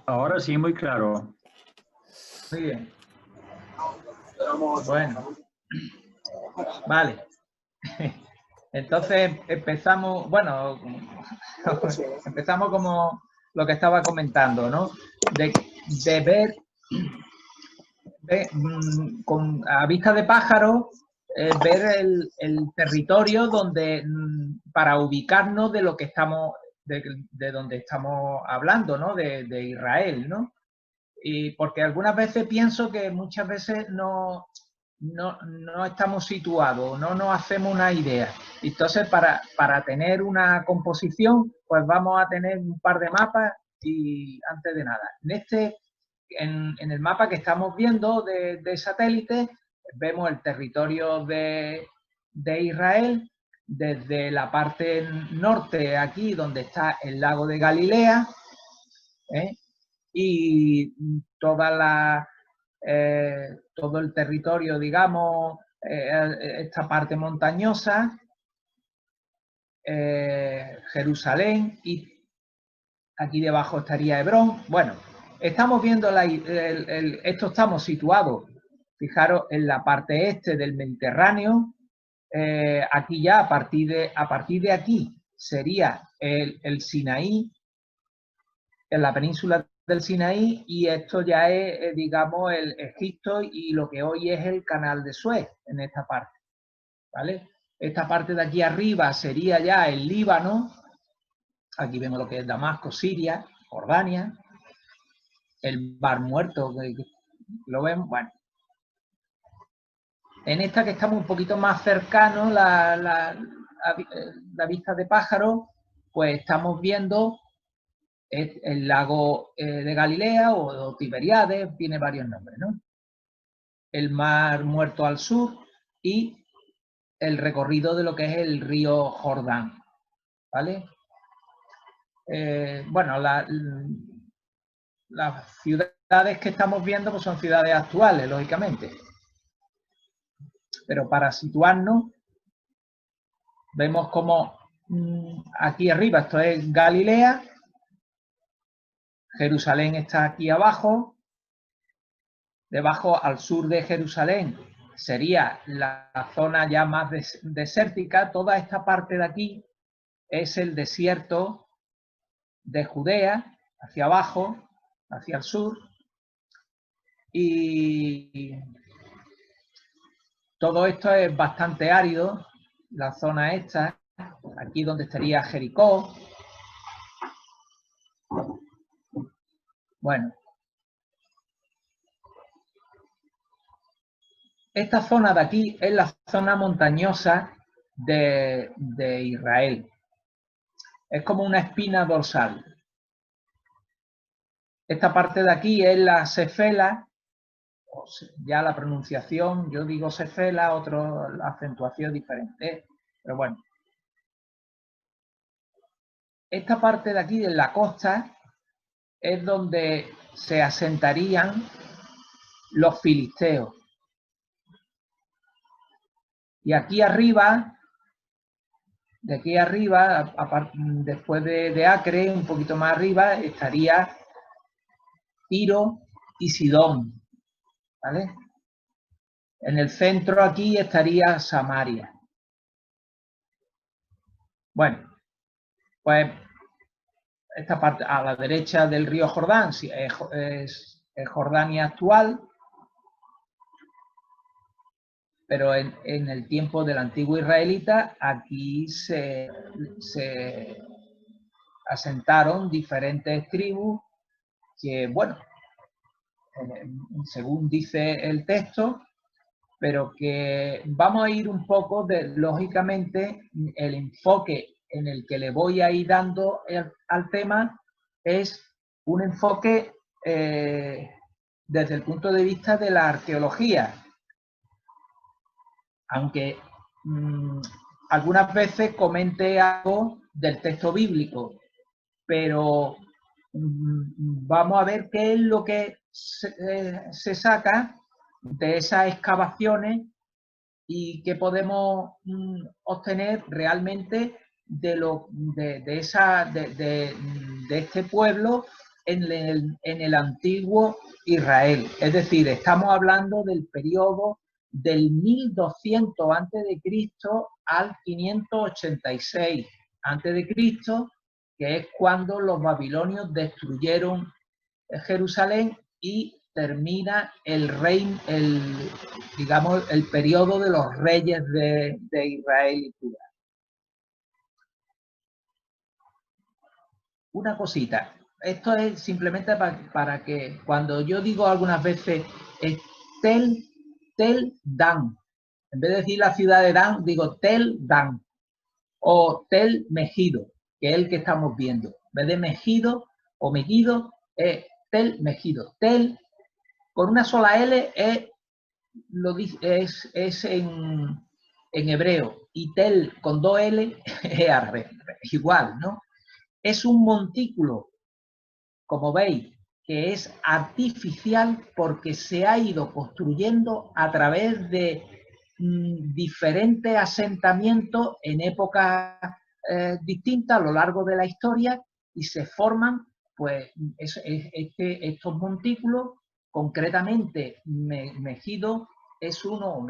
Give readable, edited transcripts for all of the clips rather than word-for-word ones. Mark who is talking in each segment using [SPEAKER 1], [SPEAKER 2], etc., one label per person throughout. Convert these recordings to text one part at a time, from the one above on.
[SPEAKER 1] Ahora sí, muy claro.
[SPEAKER 2] Muy bien. Bueno, vale. Entonces empezamos, bueno, empezamos como lo que estaba comentando, ¿no? De ver a vista de pájaro, ver el territorio donde, para ubicarnos de lo que estamos, de donde estamos hablando, ¿no? De Israel, ¿no? Y porque algunas veces pienso que muchas veces no estamos situados, no nos hacemos una idea. Entonces, para tener una composición, pues vamos a tener un par de mapas y antes de nada. En el mapa que estamos viendo de satélite, vemos el territorio de Israel desde la parte norte, aquí donde está el lago de Galilea, y todo el territorio, digamos, esta parte montañosa, Jerusalén, y aquí debajo estaría Hebrón. Bueno, estamos viendo esto, estamos situados, fijaros, en la parte este del Mediterráneo. Aquí ya a partir de aquí sería el Sinaí, en la península del Sinaí, y esto ya es, digamos, el Egipto y lo que hoy es el Canal de Suez en esta parte, ¿vale? Esta parte de aquí arriba sería ya el Líbano. Aquí vemos lo que es Damasco, Siria, Jordania, el Mar Muerto, lo vemos. Bueno, en esta que estamos un poquito más cercanos, la vista de pájaro, pues estamos viendo el lago de Galilea o Tiberíades, tiene varios nombres, ¿no? El Mar Muerto al sur y el recorrido de lo que es el río Jordán, ¿vale? Bueno, las ciudades que estamos viendo pues son ciudades actuales, lógicamente. Pero para situarnos, vemos como aquí arriba, esto es Galilea, Jerusalén está aquí abajo, debajo al sur de Jerusalén sería la zona ya más desértica. Toda esta parte de aquí es el desierto de Judea, hacia abajo, hacia el sur, y todo esto es bastante árido, la zona esta, aquí donde estaría Jericó. Bueno, esta zona de aquí es la zona montañosa de Israel. Es como una espina dorsal. Esta parte de aquí es la Cefela, ya la pronunciación, yo digo Cefela, otro la acentuación diferente, pero bueno. Esta parte de aquí, de la costa, es donde se asentarían los filisteos. Y aquí arriba, de aquí arriba, después de Acre, un poquito más arriba, estaría Tiro y Sidón, ¿vale? En el centro aquí estaría Samaria. Bueno, pues esta parte a la derecha del río Jordán es Jordania actual, pero en el tiempo del antiguo israelita aquí se asentaron diferentes tribus que, bueno, según dice el texto, pero que vamos a ir un poco lógicamente, el enfoque en el que le voy a ir dando al tema es un enfoque desde el punto de vista de la arqueología, aunque algunas veces comente algo del texto bíblico, pero vamos a ver qué es lo que se saca de esas excavaciones y qué podemos obtener realmente de este pueblo en el antiguo Israel. Es decir, estamos hablando del periodo del 1200 a.C. al 586 a.C., que es cuando los babilonios destruyeron Jerusalén y termina digamos, el periodo de los reyes de Israel y Judá. Una cosita, esto es simplemente para que cuando yo digo algunas veces Tel Dan, en vez de decir la ciudad de Dan, digo Tel Dan o Tel Megido, que es el que estamos viendo. En vez de Megido o Megiddo, es Tel Megido. Tel con una sola L es en hebreo, y Tel con dos L es árabe, igual, ¿no? Es un montículo, como veis, que es artificial porque se ha ido construyendo a través de diferentes asentamientos en épocas distintas a lo largo de la historia, y se forman, pues, estos montículos. Concretamente, Megido es uno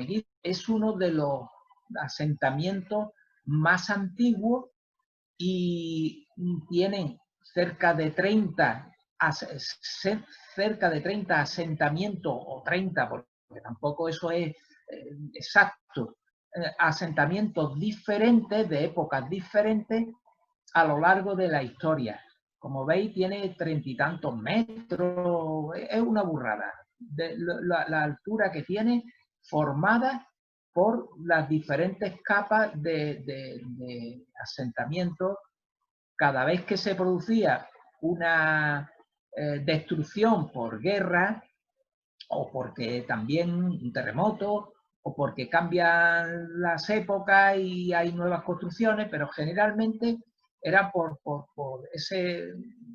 [SPEAKER 2] de los asentamientos más antiguos y tienen cerca de 30 asentamientos, o 30, porque tampoco eso es exacto, asentamientos diferentes, de épocas diferentes, a lo largo de la historia. Como veis, tiene 30 y tantos metros, es una burrada. La altura que tiene, formada por las diferentes capas de asentamientos. Cada vez que se producía una destrucción por guerra, o porque también un terremoto, o porque cambian las épocas y hay nuevas construcciones, pero generalmente era por ese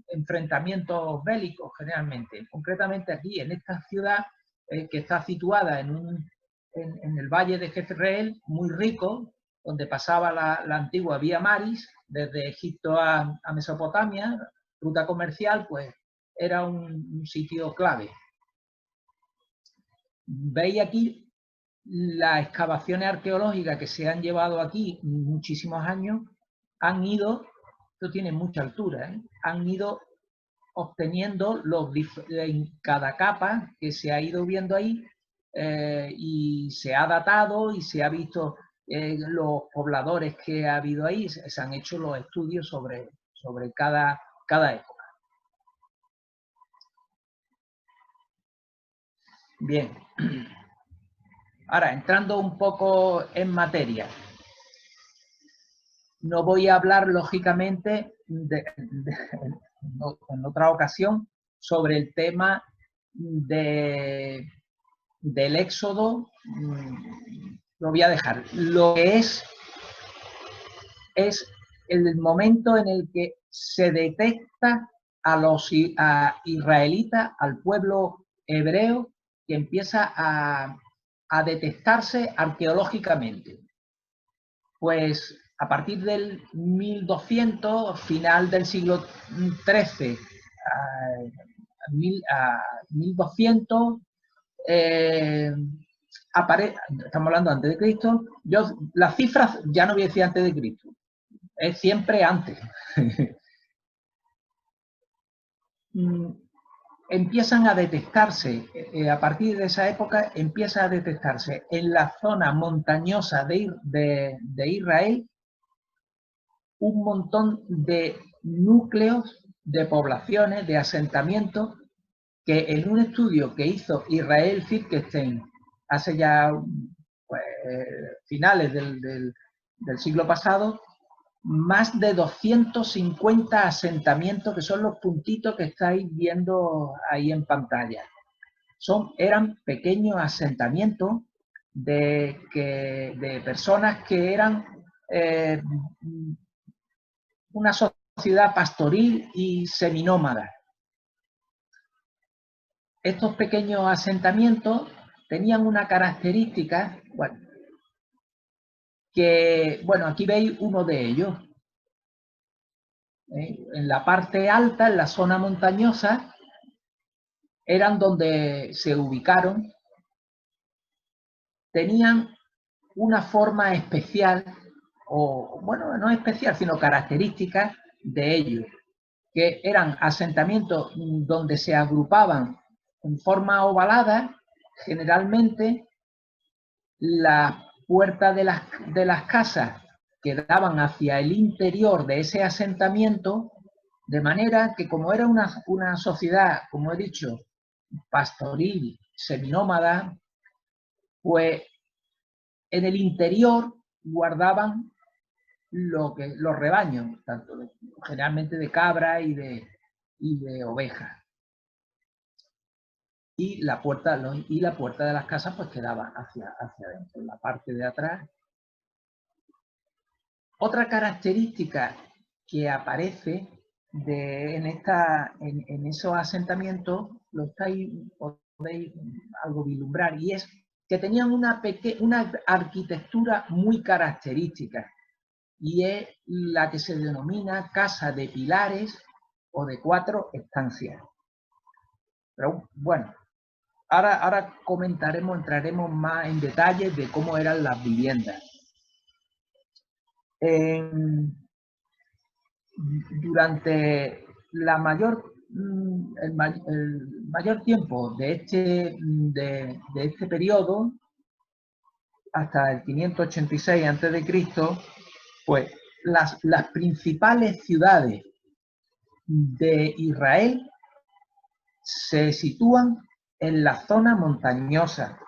[SPEAKER 2] enfrentamiento bélico, generalmente. Concretamente aquí, en esta ciudad, que está situada en el valle de Jezreel, muy rico, donde pasaba la antigua Vía Maris, desde Egipto a Mesopotamia, ruta comercial, pues era un sitio clave. Veis aquí las excavaciones arqueológicas que se han llevado aquí muchísimos años, esto tiene mucha altura, han ido obteniendo en cada capa que se ha ido viendo ahí, y se ha datado y se ha visto los pobladores que ha habido ahí, se han hecho los estudios sobre cada época. Bien. Ahora, entrando un poco en materia, no voy a hablar, lógicamente, en otra ocasión, sobre el tema del éxodo. Lo voy a dejar. Lo que es el momento en el que se detecta a israelitas, al pueblo hebreo, que empieza a detectarse arqueológicamente. Pues a partir del 1200, final del siglo XIII, a 1200, estamos hablando antes de Cristo. Las cifras ya no voy a decir antes de Cristo, es siempre antes. Empiezan a detectarse, a partir de esa época, empieza a detectarse en la zona montañosa de Israel un montón de núcleos, de poblaciones, de asentamientos, que en un estudio que hizo Israel Finkelstein hace ya, pues, finales del siglo pasado, más de 250 asentamientos, que son los puntitos que estáis viendo ahí en pantalla. Eran pequeños asentamientos de personas que eran una sociedad pastoril y seminómada. Estos pequeños asentamientos tenían una característica, aquí veis uno de ellos. En la parte alta, en la zona montañosa, eran donde se ubicaron. Tenían una forma especial, o bueno, no especial, sino características de ellos, que eran asentamientos donde se agrupaban en forma ovalada. Generalmente las puertas de las casas que daban hacia el interior de ese asentamiento, de manera que como era una sociedad, como he dicho, pastoril, seminómada, pues en el interior guardaban los rebaños, tanto generalmente de cabra y de ovejas. Y la puerta de las casas pues quedaba hacia adentro, en la parte de atrás. Otra característica que aparece en esos asentamientos, podéis algo vislumbrar, y es que tenían una arquitectura muy característica, y es la que se denomina casa de pilares o de 4 estancias. Pero bueno, ahora entraremos más en detalle de cómo eran las viviendas. Durante el mayor tiempo de este periodo, hasta el 586 a.C., pues las principales ciudades de Israel se sitúan en la zona montañosa.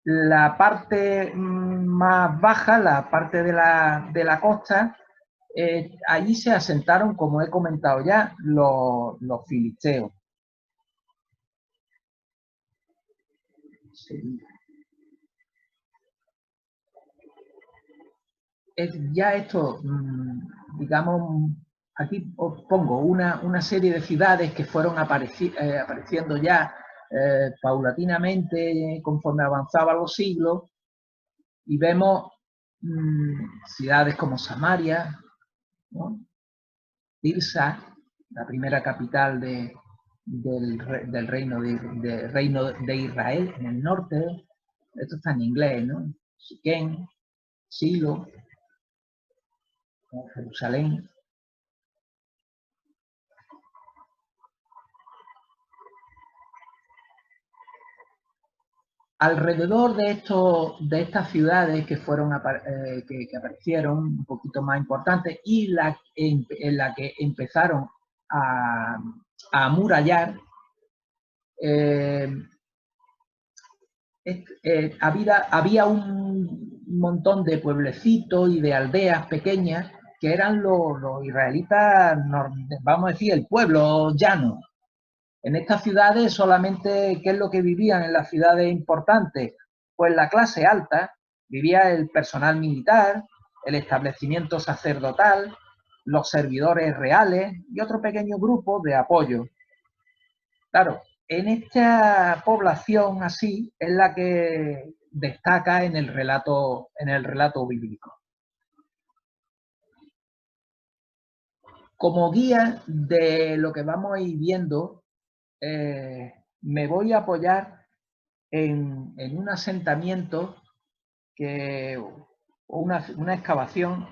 [SPEAKER 2] La parte más baja, la parte de la costa, allí se asentaron, como he comentado ya, los filisteos. Sí. Ya esto, digamos, aquí os pongo una serie de ciudades que fueron apareciendo ya paulatinamente conforme avanzaban los siglos, y vemos ciudades como Samaria, ¿no? Tirsa, la primera capital del reino de Israel en el norte. Esto está en inglés, ¿no? Siquén, Silo, Jerusalén. Alrededor de estas ciudades que que aparecieron un poquito más importantes, y en la que empezaron a amurallar, había un montón de pueblecitos y de aldeas pequeñas que eran los israelitas, vamos a decir, el pueblo llano. En estas ciudades solamente, ¿qué es lo que vivían en las ciudades importantes? Pues la clase alta, vivía el personal militar, el establecimiento sacerdotal, los servidores reales y otro pequeño grupo de apoyo. Claro, en esta población así es la que destaca en el relato bíblico. Como guía de lo que vamos a ir viendo, me voy a apoyar en un asentamiento o una excavación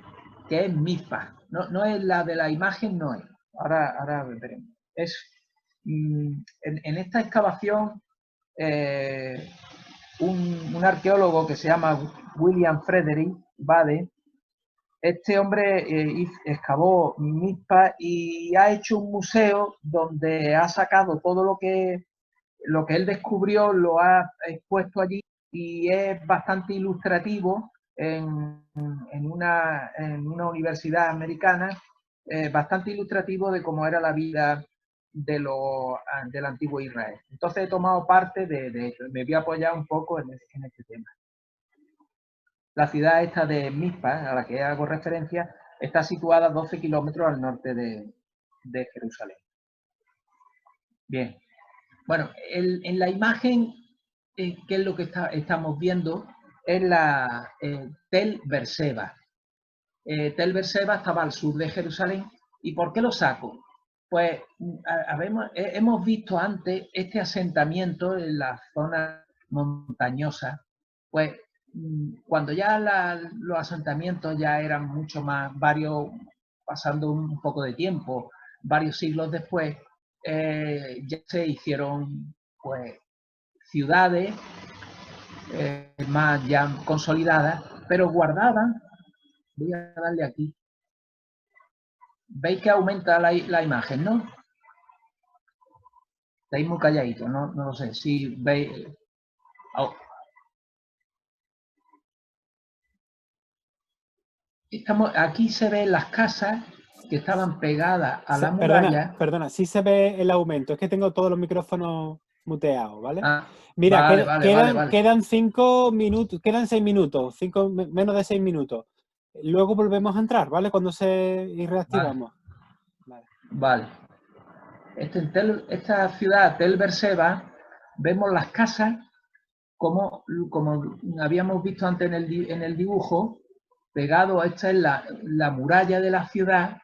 [SPEAKER 2] que es Mizpah. No es la de la imagen, no es. Ahora veremos. En esta excavación, un arqueólogo que se llama William Frederick Bade, este hombre excavó Mizpah y ha hecho un museo donde ha sacado todo lo que él descubrió, lo ha expuesto allí, y es bastante ilustrativo en una universidad americana, bastante ilustrativo de cómo era la vida del antiguo Israel. Entonces he tomado parte de esto, me voy a apoyar un poco en este tema. La ciudad esta de Mizpah, a la que hago referencia, está situada a 12 kilómetros al norte de Jerusalén. Bien. Bueno, en la imagen, ¿qué es lo que estamos viendo? Es la Tel Berseba. Tel Berseba estaba al sur de Jerusalén. ¿Y por qué lo saco? Pues hemos visto antes este asentamiento en la zona montañosa. Pues cuando ya los asentamientos ya eran mucho más, pasando un poco de tiempo, varios siglos después, ya se hicieron pues ciudades más ya consolidadas, pero guardaban. Voy a darle aquí. Veis que aumenta la imagen, ¿no? Estáis muy calladitos, no lo sé. Si veis. Oh. Aquí se ven las casas que estaban pegadas a la muralla.
[SPEAKER 1] Perdona, sí se ve el aumento. Es que tengo todos los micrófonos muteados, ¿vale?
[SPEAKER 2] Ah,
[SPEAKER 1] mira,
[SPEAKER 2] vale.
[SPEAKER 1] quedan 5 minutos, quedan 6 minutos, menos de 6 minutos. Luego volvemos a entrar, ¿vale? Cuando y reactivamos.
[SPEAKER 2] Vale. Esta ciudad, Tel Berseba, vemos las casas como habíamos visto antes en el dibujo, pegado. Esta es la muralla de la ciudad.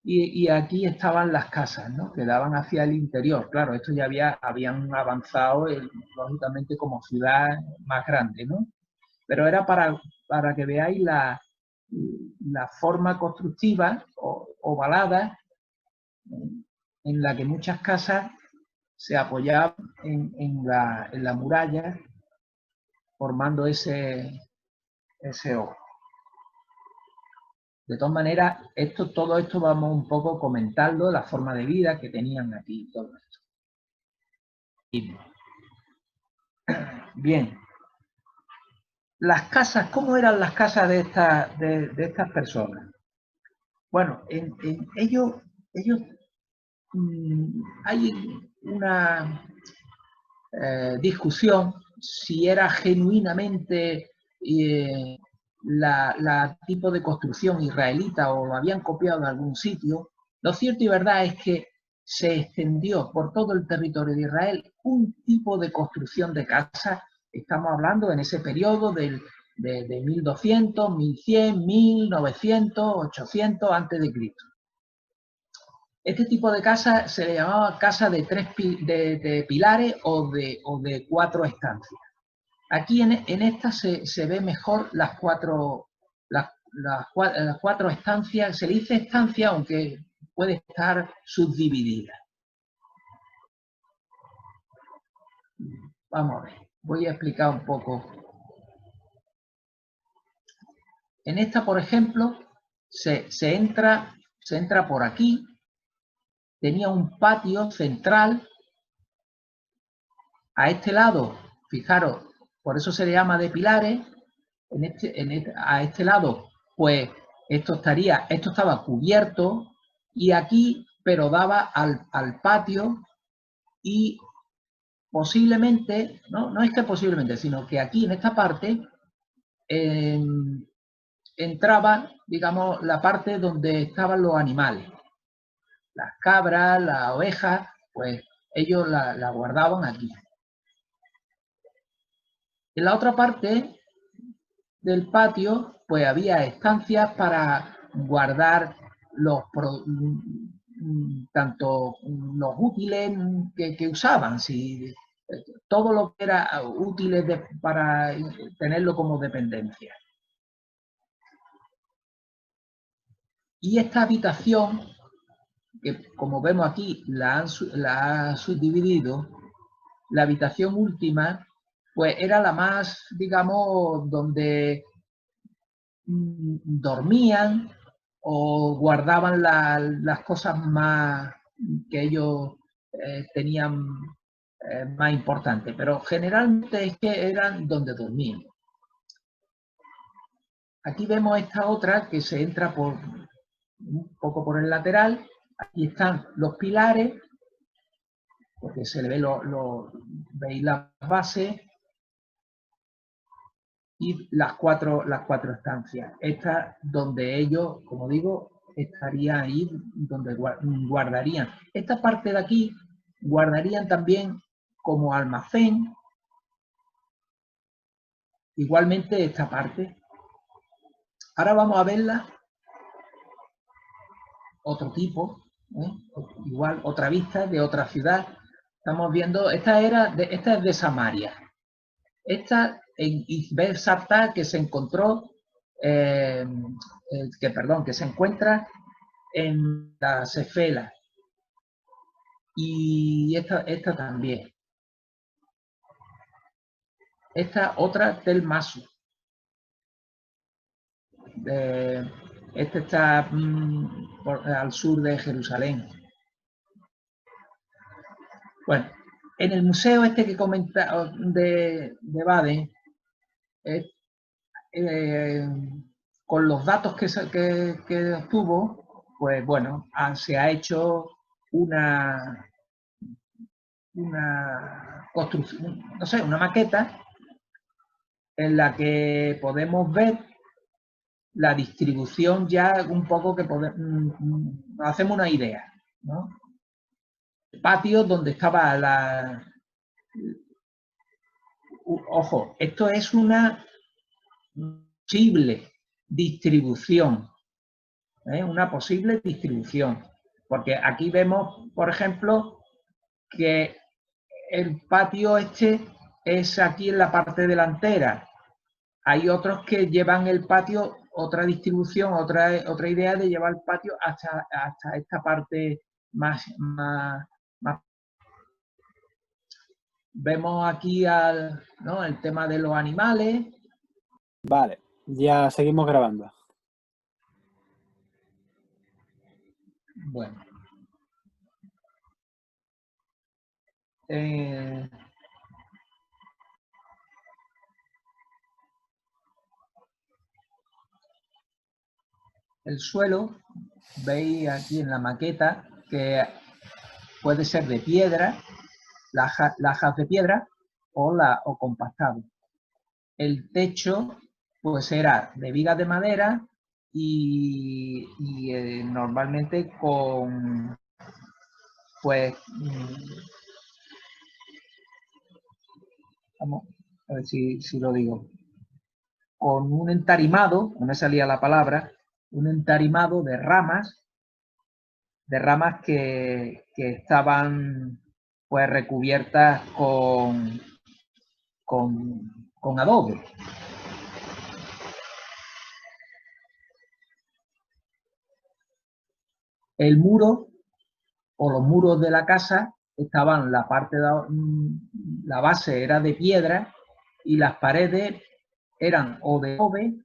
[SPEAKER 2] Y aquí estaban las casas, ¿no? Que daban hacia el interior. Claro, esto ya habían avanzado, lógicamente, como ciudad más grande, ¿no? Pero era para que veáis la forma constructiva ovalada en la que muchas casas se apoyaban en la muralla, formando ese ojo. De todas maneras, todo esto vamos un poco comentando la forma de vida que tenían aquí, todo esto. Bien. Las casas, ¿cómo eran las casas de estas personas? Bueno, ellos hay una discusión si era genuinamente la tipo de construcción israelita o lo habían copiado de algún sitio. Lo cierto y verdad es que se extendió por todo el territorio de Israel un tipo de construcción de casas. Estamos hablando en ese periodo de 1200, 1100, 1900, 800 antes de Cristo. Este tipo de casa se le llamaba casa de pilares o de 4 estancias. Aquí en esta se ve mejor las cuatro estancias. Se le dice estancia, aunque puede estar subdividida. Vamos a ver, voy a explicar un poco. En esta, por ejemplo, se entra por aquí. Tenía un patio central. A este lado, fijaros, por eso se le llama de pilares. A este lado, pues esto estaba cubierto, y aquí, pero daba al patio, y posiblemente, no es que posiblemente, sino que aquí en esta parte entraba, digamos, la parte donde estaban los animales. Las cabras, las ovejas, pues ellos la guardaban aquí. En la otra parte del patio, pues había estancias para guardar tanto los útiles que usaban, todo lo que era útiles para tenerlo como dependencia. Y esta habitación, que como vemos aquí la ha subdividido, la habitación última, pues era la más, digamos, donde dormían o guardaban las cosas más que ellos tenían más importantes, pero generalmente es que eran donde dormían. Aquí vemos esta otra que se entra un poco por el lateral. Aquí están los pilares, porque se le ve veis las bases, y las cuatro estancias. Esta donde ellos, como digo, estarían ahí donde guardarían. Esta parte de aquí guardarían también como almacén. Igualmente esta parte. Ahora vamos a verla, otro tipo, igual otra vista de otra ciudad. Estamos viendo, esta es de Samaria. Esta en Izbel Sartá, que se encontró, que se encuentra en la Cefela. Y esta también. Esta otra Tel Masu. Este está al sur de Jerusalén. Bueno, en el museo este que comentaba de Baden, con los datos que obtuvo, pues bueno, se ha hecho una construcción, no sé, una maqueta en la que podemos ver la distribución ya un poco que nos hacemos una idea, ¿no? El patio donde estaba ojo, esto es una posible distribución, una posible distribución, porque aquí vemos, por ejemplo, que el patio este es aquí en la parte delantera. Hay otros que llevan el patio, otra distribución, otra idea de llevar el patio hasta esta parte más. Vemos aquí el tema de los animales.
[SPEAKER 1] Vale, ya seguimos grabando.
[SPEAKER 2] Bueno. El suelo, veis aquí en la maqueta que puede ser de piedra, lajas de piedra o compactado. El techo pues era de vigas de madera y normalmente con pues vamos a ver si lo digo, con un entarimado, no me salía la palabra, un entarimado de ramas que estaban pues recubiertas con adobe. El muro o los muros de la casa estaban, la base era de piedra y las paredes eran o de adobe,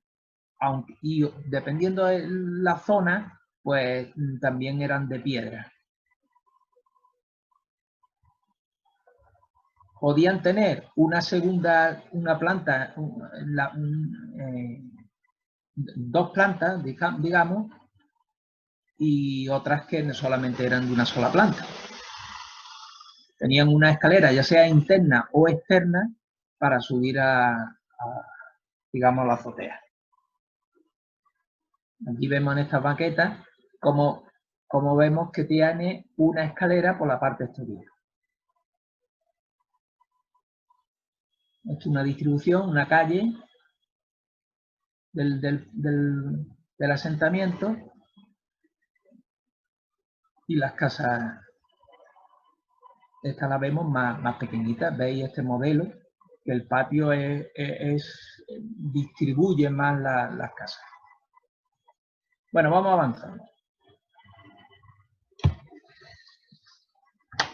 [SPEAKER 2] y dependiendo de la zona, pues también eran de piedra. Podían tener una planta, dos plantas, digamos, y otras que solamente eran de una sola planta. Tenían una escalera, ya sea interna o externa, para subir digamos, la azotea. Aquí vemos en esta maqueta como vemos que tiene una escalera por la parte exterior. Esto es una distribución, una calle del asentamiento y las casas, esta la vemos más pequeñitas. Veis este modelo, que el patio distribuye más las casas. Bueno, vamos avanzando.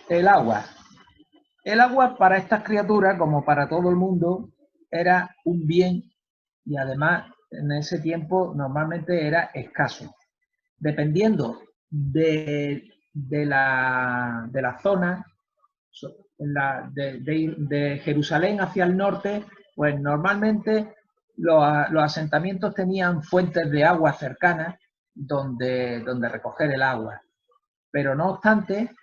[SPEAKER 2] El agua. El agua para estas criaturas, como para todo el mundo, era un bien y además en ese tiempo normalmente era escaso. Dependiendo de la zona, de Jerusalén hacia el norte, pues normalmente los asentamientos tenían fuentes de agua cercanas donde recoger el agua. Pero no obstante,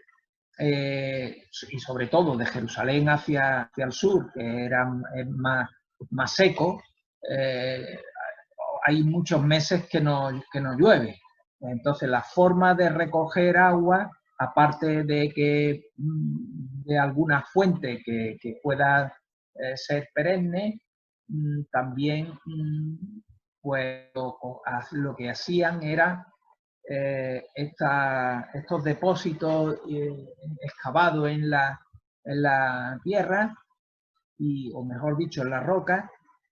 [SPEAKER 2] y sobre todo de Jerusalén hacia el sur, que era más seco, hay muchos meses que no llueve. Entonces, la forma de recoger agua, aparte de alguna fuente que pueda ser perenne, también pues lo que hacían era estos depósitos excavados en la tierra, o mejor dicho, en la roca,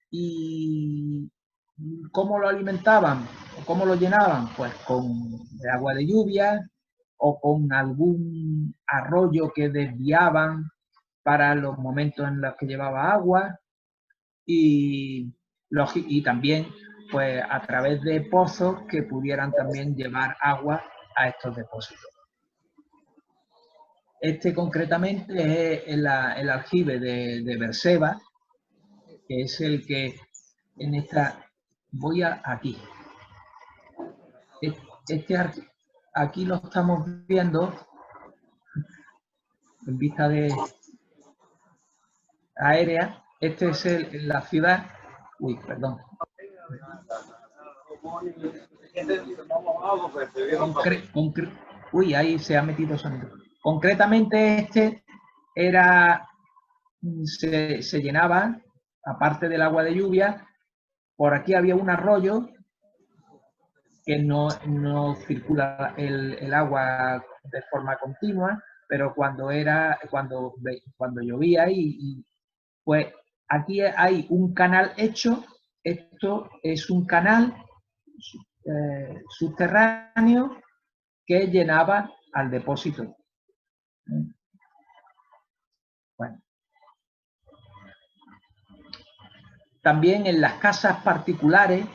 [SPEAKER 2] y ¿cómo lo alimentaban? ¿Cómo lo llenaban? Pues con agua de lluvia o con algún arroyo que desviaban para los momentos en los que llevaba agua, y también pues a través de pozos que pudieran también llevar agua a estos depósitos. Este concretamente es el aljibe de Berseba, que es el que en esta... Voy aquí. Aquí lo estamos viendo en vista aérea. Este es la ciudad. Uy, perdón. Uy, ahí se ha metido sonido. Concretamente este se llenaba, aparte del agua de lluvia, por aquí había un arroyo que no circula el agua de forma continua, pero cuando llovía pues aquí hay un canal hecho. Esto es un canal subterráneo que llenaba al depósito. Bueno. También en las casas particulares,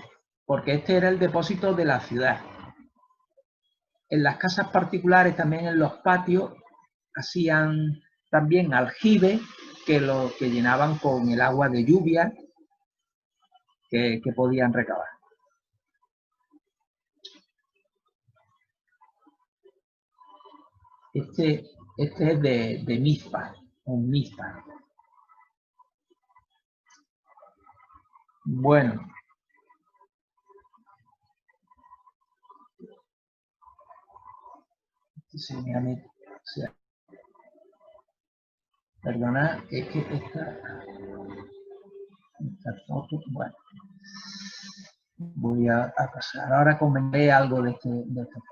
[SPEAKER 2] porque este era el depósito de la ciudad. En las casas particulares, también en los patios, hacían también aljibes que llenaban con el agua de lluvia que podían recabar. Este es de Mizpa, un Mizpa. Bueno. Perdona, es que esta foto, bueno, voy a pasar. Ahora comenté algo de este foto.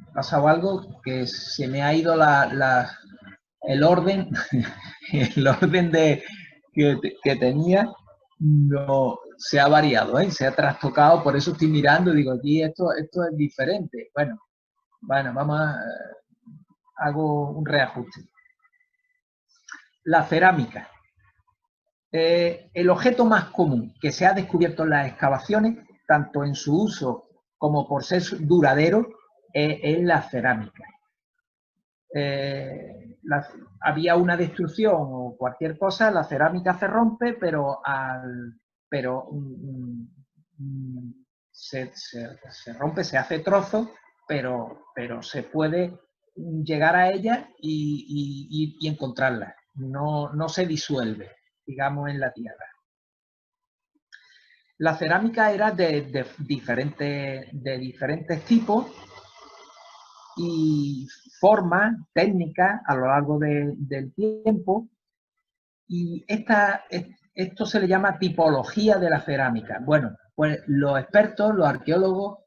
[SPEAKER 2] Ha pasado algo que se me ha ido el orden, el orden que tenía, no se ha variado, se ha trastocado, por eso estoy mirando y digo, aquí esto es diferente. Bueno, vamos hago un reajuste. La cerámica. El objeto más común que se ha descubierto en las excavaciones, tanto en su uso como por ser duradero, es la cerámica. Había una destrucción o cualquier cosa, la cerámica se rompe, pero se rompe, se hace trozo, pero se puede llegar a ella y encontrarla. No se disuelve, digamos, en la tierra. La cerámica era de diferentes tipos y formas, técnicas a lo largo del tiempo, y esto se le llama tipología de la cerámica. Bueno, pues los expertos, los arqueólogos,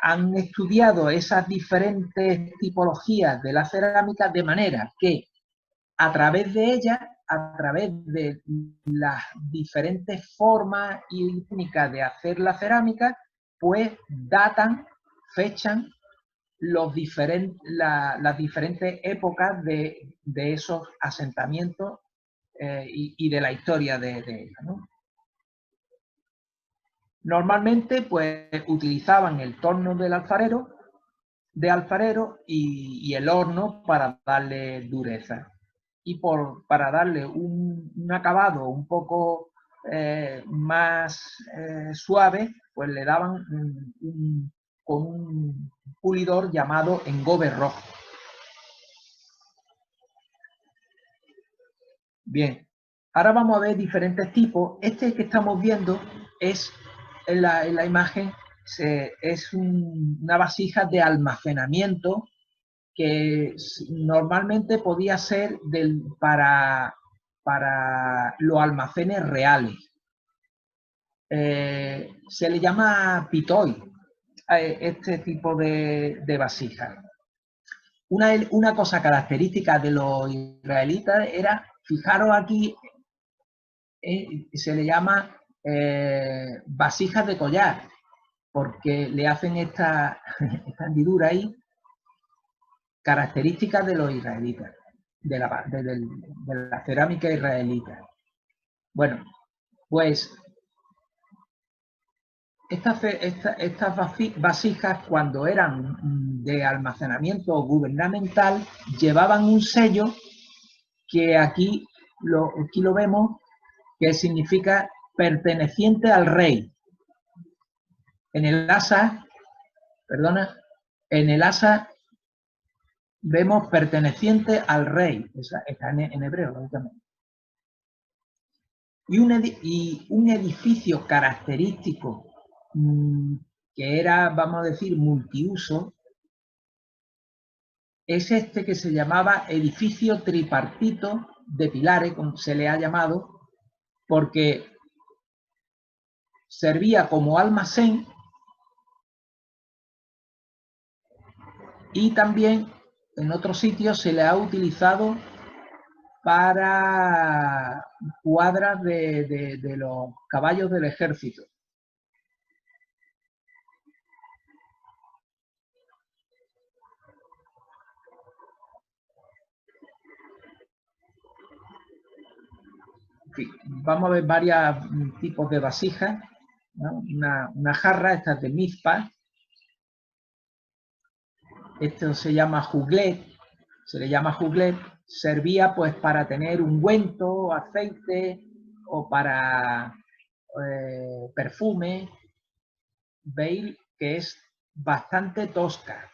[SPEAKER 2] han estudiado esas diferentes tipologías de la cerámica de manera que a través de ellas, a través de las diferentes formas y técnicas de hacer la cerámica, pues datan, fechan las diferentes épocas de esos asentamientos y de la historia de ellos, ¿no? Normalmente, pues, utilizaban el torno del alfarero, y el horno para darle dureza. Y para darle un acabado un poco más suave, pues le daban con un pulidor llamado engobe rojo. Bien, ahora vamos a ver diferentes tipos. Este que estamos viendo es, en la imagen, es una vasija de almacenamiento que normalmente podía ser para para los almacenes reales. Se le llama pitoi este tipo de vasijas. Una cosa característica de los israelitas era, fijaros aquí, se le llama vasijas de collar, porque le hacen esta hendidura ahí, características de los israelitas, de la cerámica israelita. Bueno, pues estas vasijas, cuando eran de almacenamiento gubernamental, llevaban un sello que aquí lo vemos, que significa perteneciente al rey. En el asa, en el asa vemos perteneciente al rey, está en hebreo, lógicamente. Y un edificio característico que era, vamos a decir, multiuso, es este que se llamaba edificio tripartito de pilares, como se le ha llamado, porque servía como almacén y también en otros sitios se le ha utilizado para cuadras de los caballos del ejército. Vamos a ver varios tipos de vasijas, ¿no? Una jarra, esta es de Mizpah. Esto se llama juglet, se le llama juglet. Servía pues para tener ungüento, aceite o para perfume. Veis que es bastante tosca.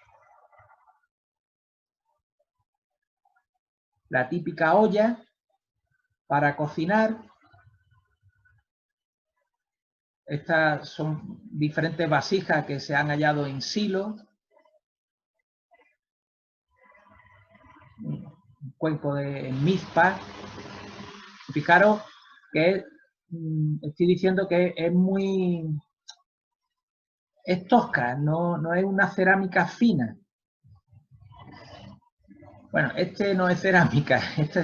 [SPEAKER 2] La típica olla para cocinar. Estas son diferentes vasijas que se han hallado en Silo. Un cuenco de Mizpah. Fijaros que estoy diciendo que es tosca, no es una cerámica fina. Bueno, este no es cerámica, esto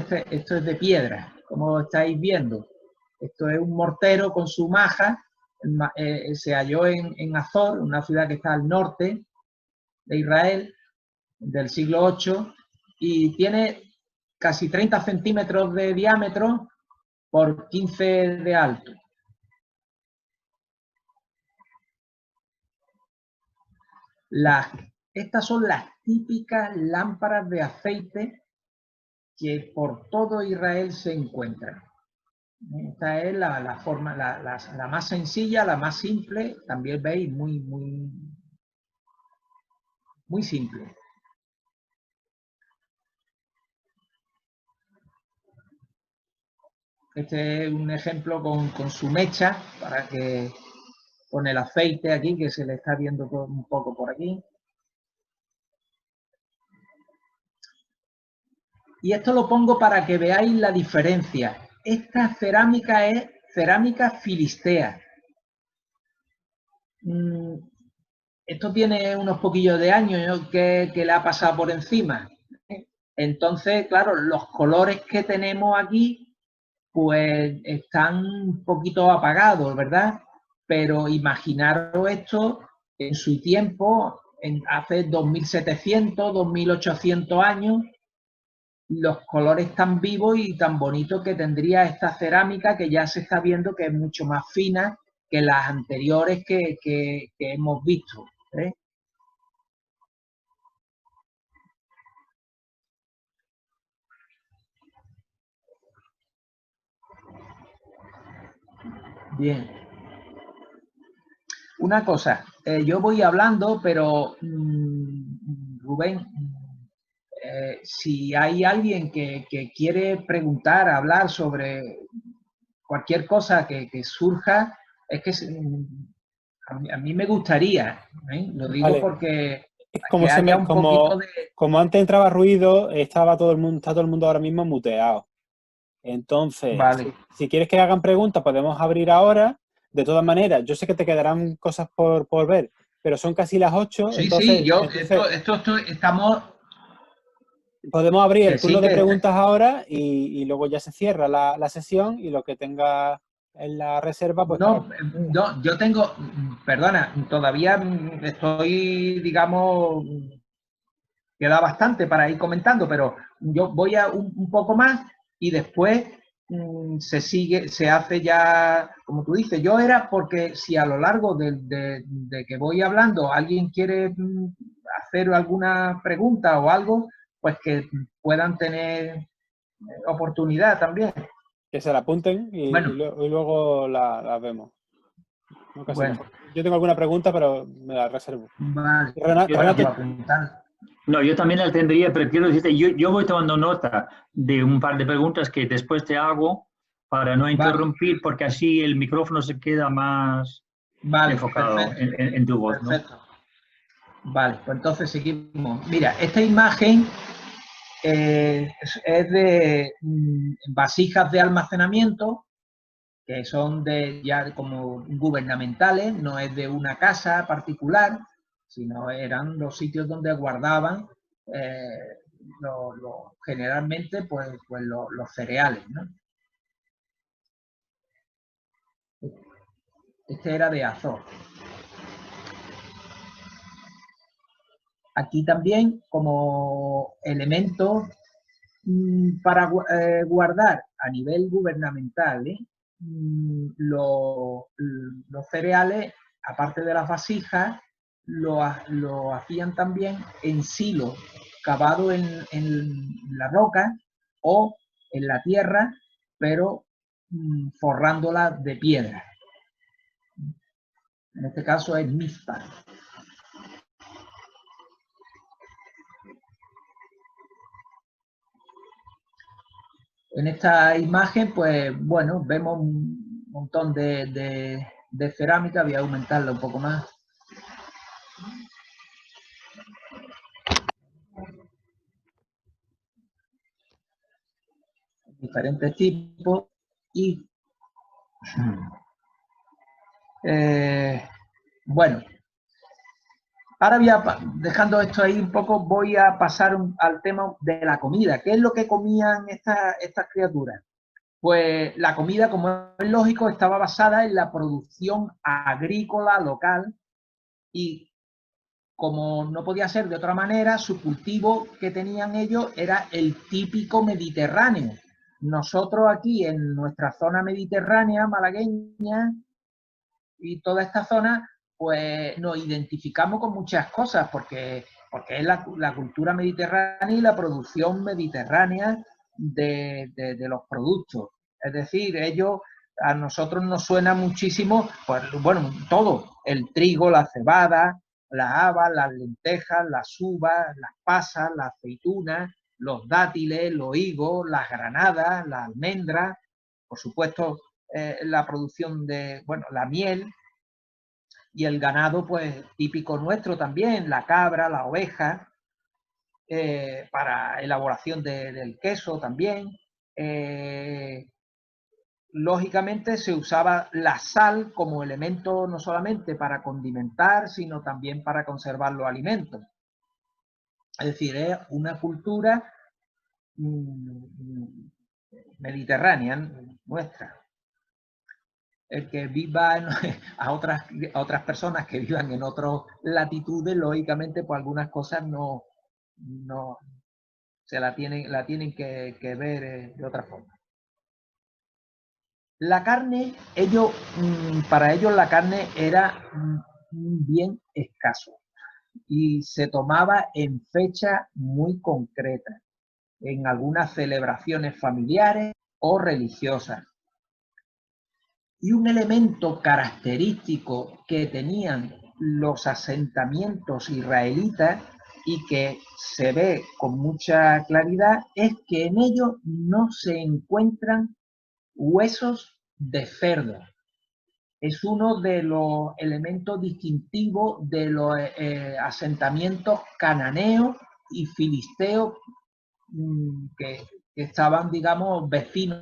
[SPEAKER 2] es de piedra, como estáis viendo. Esto es un mortero con su maja, se halló en Azor, una ciudad que está al norte de Israel, del siglo VIII, y tiene casi 30 centímetros de diámetro por 15 de alto. Estas son las típicas lámparas de aceite que por todo Israel se encuentran. Esta es la forma, la más sencilla, la más simple. También veis muy simple. Este es un ejemplo con su mecha, para que con el aceite aquí, que se le está viendo un poco por aquí. Y esto lo pongo para que veáis la diferencia. Esta cerámica es cerámica filistea. Esto tiene unos poquillos de años que le ha pasado por encima. Entonces, claro, los colores que tenemos aquí pues están un poquito apagados, ¿verdad? Pero imaginaros esto en su tiempo, hace 2700, 2800 años, los colores tan vivos y tan bonitos que tendría esta cerámica, que ya se está viendo que es mucho más fina que las anteriores que hemos visto, ¿eh? Bien. Una cosa, yo voy hablando, pero Rubén, si hay alguien que quiere preguntar, hablar sobre cualquier cosa que surja, es que a mí me gustaría, ¿eh? Lo digo
[SPEAKER 1] Vale.
[SPEAKER 2] porque
[SPEAKER 1] Como,
[SPEAKER 2] que haya un poquito de...
[SPEAKER 1] como antes entraba ruido, está todo el mundo ahora mismo muteado. Entonces,
[SPEAKER 2] Vale.
[SPEAKER 1] si quieres que hagan preguntas, podemos abrir ahora. De todas maneras, yo sé que te quedarán cosas por ver, pero son casi las 8,
[SPEAKER 2] Sí, sí,
[SPEAKER 1] entonces
[SPEAKER 2] estamos,
[SPEAKER 1] podemos abrir
[SPEAKER 2] que
[SPEAKER 1] el turno
[SPEAKER 2] sí,
[SPEAKER 1] de
[SPEAKER 2] que
[SPEAKER 1] preguntas ahora y luego ya se cierra la sesión y lo que tenga en la reserva, pues para...
[SPEAKER 2] no, yo tengo, perdona, todavía estoy, digamos, queda bastante para ir comentando, pero yo voy a un poco más y después se hace ya, como tú dices, yo era porque si a lo largo de que voy hablando alguien quiere hacer alguna pregunta o algo, pues que puedan tener oportunidad también.
[SPEAKER 1] Que se la apunten
[SPEAKER 2] Bueno,
[SPEAKER 1] y luego la vemos. No, casi
[SPEAKER 2] bueno,
[SPEAKER 1] mejor. Yo tengo alguna pregunta, pero me la reservo.
[SPEAKER 2] vale. Bueno,
[SPEAKER 1] Renato,
[SPEAKER 2] para apuntar.
[SPEAKER 3] No, yo también la tendría, pero quiero decirte, yo voy tomando nota de un par de preguntas que después te hago para no
[SPEAKER 2] Vale,
[SPEAKER 3] interrumpir, porque así el micrófono se queda más
[SPEAKER 2] vale,
[SPEAKER 3] enfocado
[SPEAKER 2] perfecto,
[SPEAKER 3] en tu voz, ¿no?
[SPEAKER 2] perfecto. Vale, pues entonces seguimos. Mira, esta imagen es de vasijas de almacenamiento que son de ya como gubernamentales, no es de una casa particular, sino eran los sitios donde guardaban generalmente pues los cereales, ¿no? Este era de Azor. Aquí también como elemento para guardar a nivel gubernamental los cereales, aparte de las vasijas, lo hacían también en silo, cavado en la roca o en la tierra, pero forrándola de piedra. En este caso es mixta. En esta imagen, pues bueno, vemos un montón de cerámica. Voy a aumentarla un poco más. Diferentes tipos y bueno, ahora dejando esto ahí un poco, voy a pasar al tema de la comida. ¿Qué es lo que comían estas criaturas? Pues la comida, como es lógico, estaba basada en la producción agrícola local y como no podía ser de otra manera, su cultivo que tenían ellos era el típico mediterráneo. Nosotros aquí en nuestra zona mediterránea, malagueña y toda esta zona, pues nos identificamos con muchas cosas porque es la cultura mediterránea y la producción mediterránea de los productos. Es decir, a nosotros nos suena muchísimo, pues bueno, todo, el trigo, la cebada, las habas, las lentejas, las uvas, las pasas, las aceitunas, los dátiles, los higos, las granadas, las almendras, por supuesto, la producción de, bueno, la miel y el ganado, pues típico nuestro también, la cabra, la oveja, para elaboración del queso también. Lógicamente se usaba la sal como elemento no solamente para condimentar, sino también para conservar los alimentos. Es decir, es una cultura mediterránea nuestra. El que viva a otras personas que vivan en otras latitudes, lógicamente, pues algunas cosas no se la tienen que ver de otra forma. La carne, para ellos la carne era un bien escaso y se tomaba en fechas muy concretas, en algunas celebraciones familiares o religiosas. Y un elemento característico que tenían los asentamientos israelitas y que se ve con mucha claridad es que en ellos no se encuentran huesos de cerdo. Es uno de los elementos distintivos de los asentamientos cananeos y filisteos que estaban, digamos, vecinos,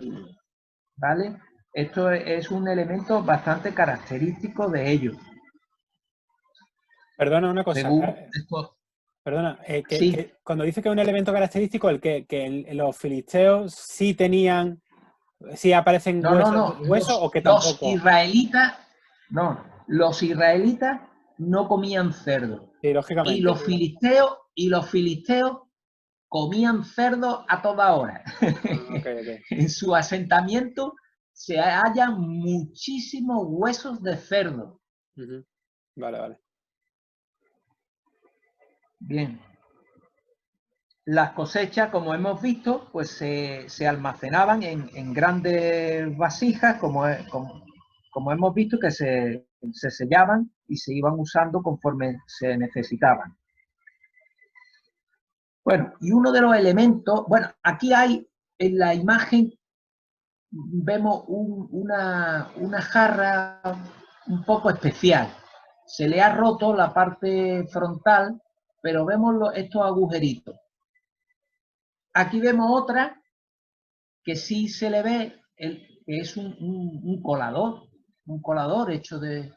[SPEAKER 2] ¿vale? Esto es un elemento bastante característico de ellos.
[SPEAKER 1] Perdona una cosa.
[SPEAKER 2] Según esto,
[SPEAKER 1] Perdona,
[SPEAKER 2] sí.
[SPEAKER 1] que cuando dice que es un elemento característico, los filisteos sí tenían, sí aparecen
[SPEAKER 2] No, no, no.
[SPEAKER 1] huesos o que
[SPEAKER 2] Los
[SPEAKER 1] tampoco.
[SPEAKER 2] israelitas, no, los israelitas no comían cerdo.
[SPEAKER 1] Sí,
[SPEAKER 2] Y
[SPEAKER 1] lógicamente.
[SPEAKER 2] los filisteos comían cerdo a toda hora.
[SPEAKER 1] Ok, ok.
[SPEAKER 2] En su asentamiento se hallan muchísimos huesos de cerdo.
[SPEAKER 1] Vale, vale.
[SPEAKER 2] Bien. Las cosechas, como hemos visto, pues se almacenaban en grandes vasijas, como hemos visto, que se sellaban y se iban usando conforme se necesitaban. Bueno, y uno de los elementos, bueno, aquí hay en la imagen, vemos una jarra un poco especial. Se le ha roto la parte frontal, pero vemos estos agujeritos. Aquí vemos otra que sí se le ve, que es un colador hecho de...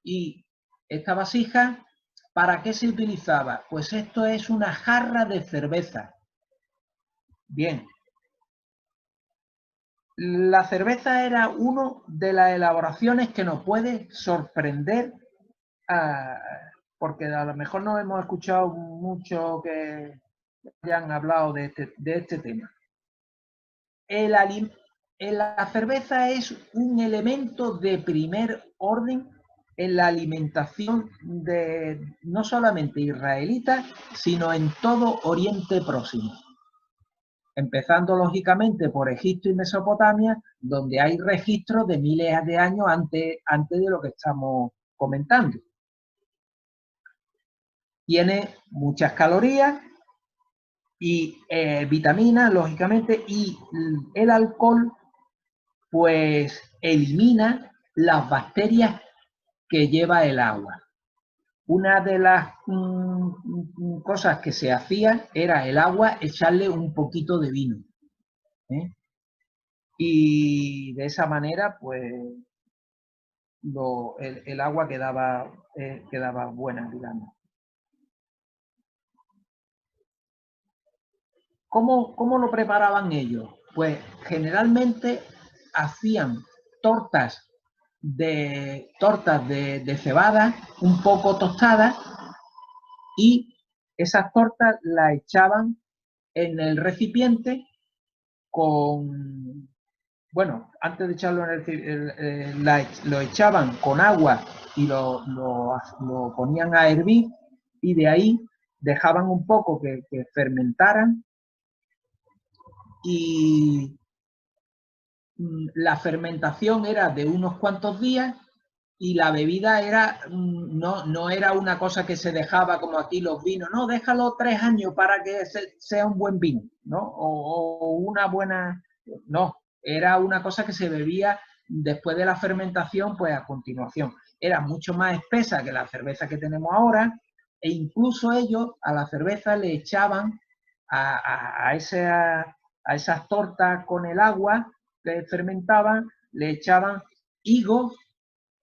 [SPEAKER 2] Y esta vasija, ¿para qué se utilizaba? Pues esto es una jarra de cerveza. Bien. La cerveza era una de las elaboraciones que nos puede sorprender, porque a lo mejor no hemos escuchado mucho que hayan hablado de este tema. La cerveza es un elemento de primer orden en la alimentación de no solamente israelitas, sino en todo Oriente Próximo. Empezando lógicamente por Egipto y Mesopotamia, donde hay registros de miles de años antes de lo que estamos comentando. Tiene muchas calorías y vitaminas, lógicamente, y el alcohol pues elimina las bacterias que lleva el agua. Una de las cosas que se hacía era el agua echarle un poquito de vino. Y de esa manera, pues, el agua quedaba buena, digamos. ¿Cómo lo preparaban ellos? Pues generalmente hacían tortas de cebada un poco tostadas y esas tortas las echaban en el recipiente con, bueno, antes de echarlo en lo echaban con agua y lo ponían a hervir y de ahí dejaban un poco que fermentaran y la fermentación era de unos cuantos días y la bebida era no era una cosa que se dejaba como aquí los vinos, no, déjalo 3 años para que sea un buen vino, ¿no? O una buena, no, era una cosa que se bebía después de la fermentación, pues a continuación. Era mucho más espesa que la cerveza que tenemos ahora e incluso ellos a la cerveza le echaban a esas tortas con el agua que fermentaban, le echaban higos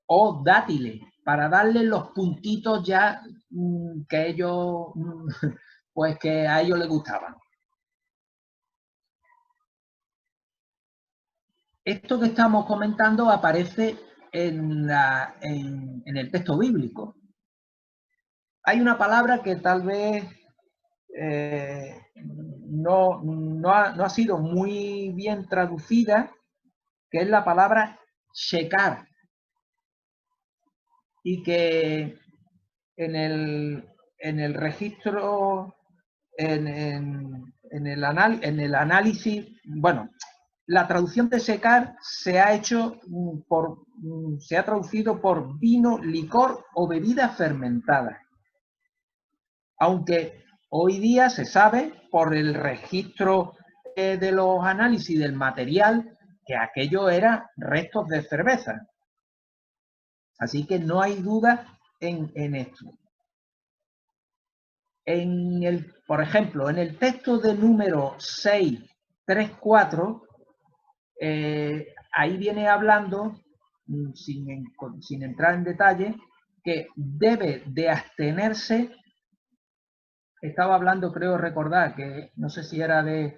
[SPEAKER 2] o dátiles para darle los puntitos ya que ellos, pues que a ellos les gustaban. Esto que estamos comentando aparece en el texto bíblico. Hay una palabra que tal vez no ha sido muy bien traducida, que es la palabra shecar, y que en el registro, en el análisis, bueno, la traducción de secar se ha traducido por vino, licor o bebida fermentada. Aunque hoy día se sabe por el registro de los análisis del material que aquello era restos de cerveza. Así que no hay duda en esto. Por ejemplo, en el texto de número 6 3:4, ahí viene hablando, sin entrar en detalle, que debe de abstenerse. Estaba hablando, creo recordar, que no sé si era de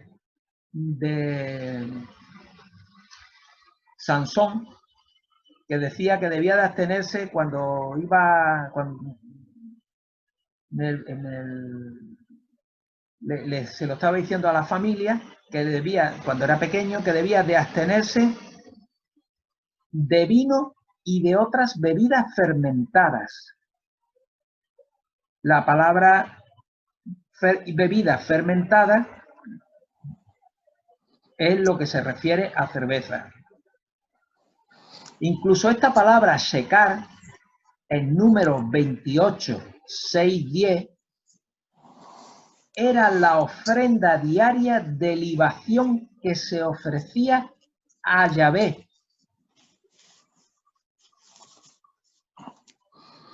[SPEAKER 2] Sansón, que decía que debía de abstenerse cuando iba, se lo estaba diciendo a la familia, que debía, cuando era pequeño, que debía de abstenerse de vino y de otras bebidas fermentadas. La palabra bebida fermentada es lo que se refiere a cerveza. Incluso esta palabra shecar, en número 28, 6, 10, era la ofrenda diaria de libación que se ofrecía a Yahvé.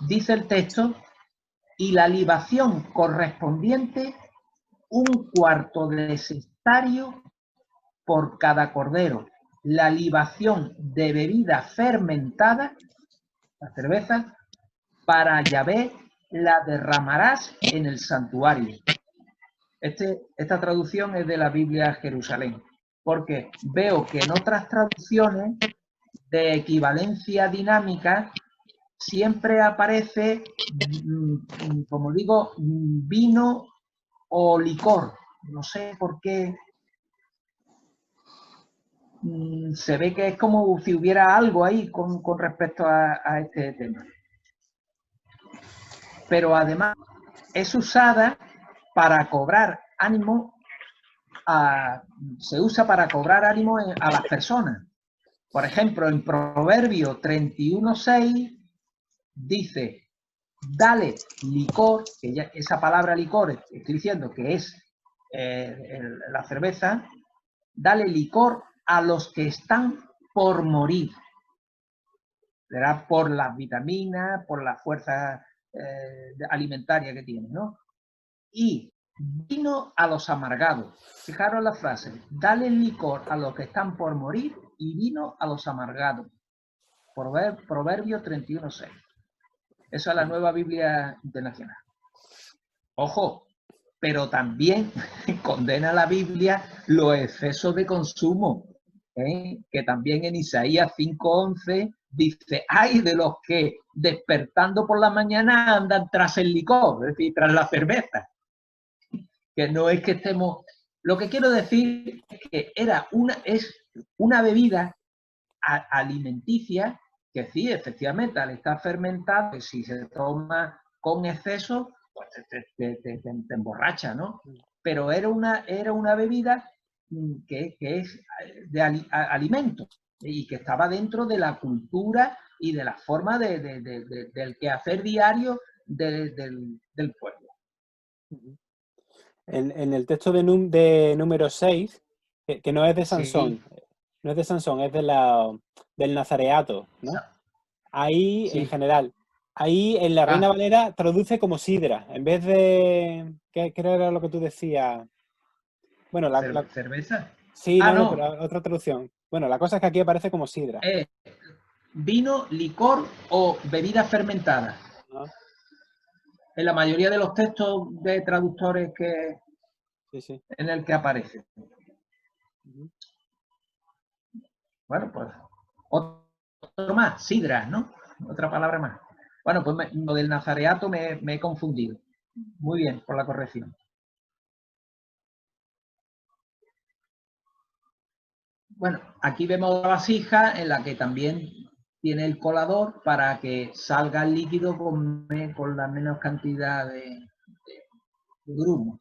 [SPEAKER 2] Dice el texto, y la libación correspondiente, 1/4 de cestario por cada cordero. La libación de bebida fermentada, la cerveza, para Yahvé la derramarás en el santuario. Esta traducción es de la Biblia Jerusalén, porque veo que en otras traducciones de equivalencia dinámica siempre aparece, como digo, vino o licor. No sé por qué. Se ve que es como si hubiera algo ahí con respecto a este tema. Pero además es usada para cobrar ánimo, se usa para cobrar ánimo a las personas. Por ejemplo, en Proverbio 31:6 dice, dale licor, que ya esa palabra licor, estoy diciendo que es la cerveza, dale licor a los que están por morir. Será por las vitaminas, por la fuerza alimentaria que tiene, ¿no? Y vino a los amargados. Fijaros la frase, dale licor a los que están por morir y vino a los amargados. Proverbio 31:6. Esa es la Nueva Biblia Internacional. Ojo, pero también condena la Biblia los excesos de consumo, que también en Isaías 5:11 dice, ay de los que despertando por la mañana andan tras el licor, es decir, tras la cerveza. Que no es que estemos... Lo que quiero decir es que es una bebida alimenticia que sí, efectivamente, al estar fermentada, pues si se toma con exceso, pues te emborracha, ¿no? Pero era una bebida que es de alimento y que estaba dentro de la cultura y de la forma del quehacer diario del pueblo.
[SPEAKER 1] En el texto de número 6, que no es de Sansón, sí. No es de Sansón, es del Nazareato, ¿no? Ahí, sí. En general, ahí en la Reina Valera traduce como sidra, en vez de... ¿Qué era lo que tú decías? Bueno,
[SPEAKER 2] ¿cerveza?
[SPEAKER 1] Sí, no, pero otra traducción. Bueno, la cosa es que aquí aparece como sidra.
[SPEAKER 2] Vino, licor o bebida fermentada. En la mayoría de los textos de traductores en el que aparece. Bueno, pues otro más, sidra, ¿no? Otra palabra más. Bueno, pues lo del nazareato me he confundido. Muy bien, por la corrección. Bueno, aquí vemos la vasija en la que también tiene el colador para que salga el líquido con la menos cantidad de grumo.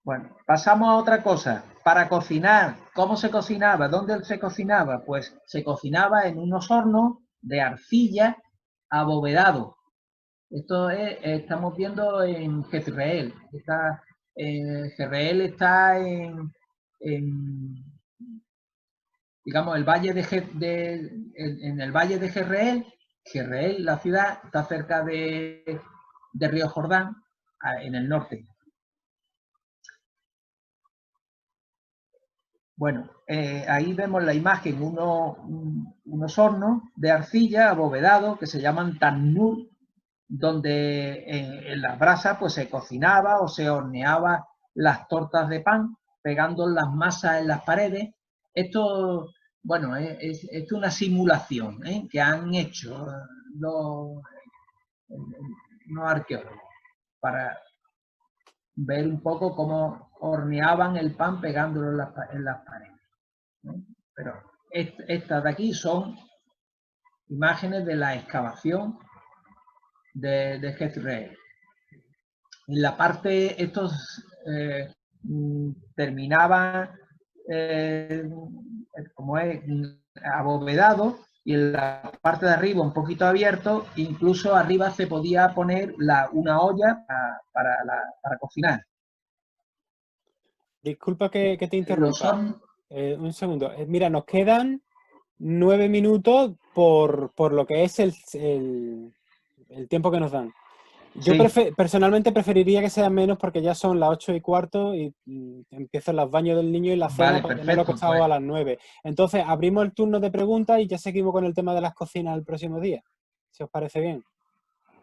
[SPEAKER 2] Bueno, pasamos a otra cosa. Para cocinar, ¿cómo se cocinaba? ¿Dónde se cocinaba? Pues se cocinaba en unos hornos de arcilla abovedados. Esto estamos viendo en Jezreel. Jezreel está en digamos, el valle en el valle de Jezreel. Jezreel, la ciudad, está cerca de Río Jordán, en el norte. Bueno, ahí vemos la imagen, unos hornos de arcilla abovedados que se llaman tannur, donde en las brasas pues se cocinaba o se horneaba las tortas de pan, pegando las masas en las paredes. Esto, bueno, es una simulación que han hecho los arqueólogos para ver un poco cómo horneaban el pan pegándolo en las paredes, ¿no? Pero estas de aquí son imágenes de la excavación de Jezreel. En la parte, estos terminaban como es abovedado, y en la parte de arriba un poquito abierto, incluso arriba se podía poner una olla para cocinar.
[SPEAKER 1] Disculpa que te interrumpa. Un segundo. Mira, nos quedan 9 minutos por lo que es el tiempo que nos dan. Yo personalmente preferiría que sean menos porque ya son las 8:15 y empiezan los baños del niño y la cena, porque no lo he acostado a las 9. Entonces, abrimos el turno de preguntas y ya seguimos con el tema de las cocinas el próximo día, si os parece bien.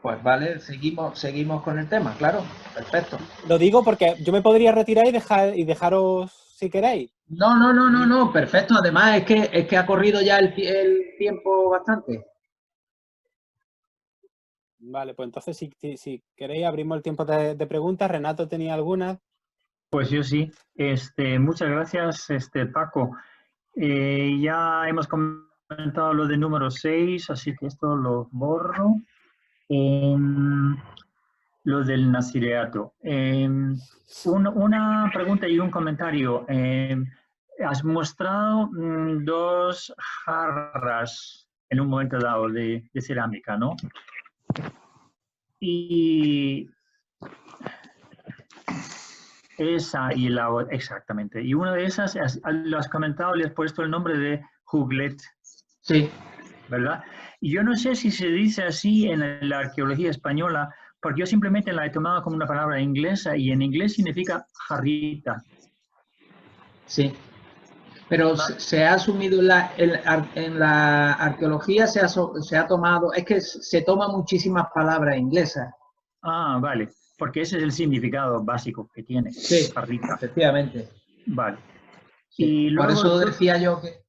[SPEAKER 2] Pues vale, seguimos con el tema, claro, perfecto.
[SPEAKER 1] Lo digo porque yo me podría retirar y dejaros si queréis.
[SPEAKER 2] No, perfecto. Además es que ha corrido ya el tiempo bastante.
[SPEAKER 1] Vale, pues entonces si queréis abrimos el tiempo de preguntas. Renato tenía algunas.
[SPEAKER 3] Pues yo sí. Muchas gracias, Paco. Ya hemos comentado lo de número 6, así que esto lo borro. Lo del nazireato. Una pregunta y un comentario. Has mostrado 2 jarras en un momento dado de cerámica, ¿no? Y esa y la otra, exactamente. Y una de esas, lo has comentado, le has puesto el nombre de Huglet.
[SPEAKER 2] Sí.
[SPEAKER 3] ¿Verdad? Y yo no sé si se dice así en la arqueología española, porque yo simplemente la he tomado como una palabra inglesa y en inglés significa jarrita.
[SPEAKER 2] Sí. Pero se ha asumido en la arqueología, se ha tomado, es que se toma muchísimas palabras inglesas.
[SPEAKER 3] Ah, vale, porque ese es el significado básico que tiene.
[SPEAKER 2] Sí,
[SPEAKER 3] jarrita.
[SPEAKER 2] Efectivamente.
[SPEAKER 3] Vale.
[SPEAKER 2] Sí.
[SPEAKER 3] Y luego,
[SPEAKER 2] por eso decía yo que...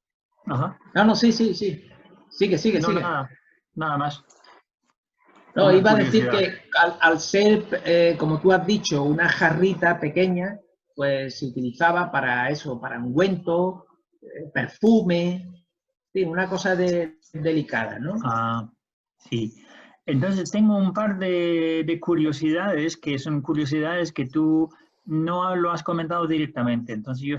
[SPEAKER 3] Ajá.
[SPEAKER 2] No, sí. Sigue.
[SPEAKER 3] Nada más.
[SPEAKER 2] No, iba a decir que al ser, como tú has dicho, una jarrita pequeña, pues se utilizaba para eso, para ungüento, perfume, sí, una cosa delicada, ¿no?
[SPEAKER 3] Ah, sí. Entonces tengo un par de curiosidades que son curiosidades que tú no lo has comentado directamente. Entonces a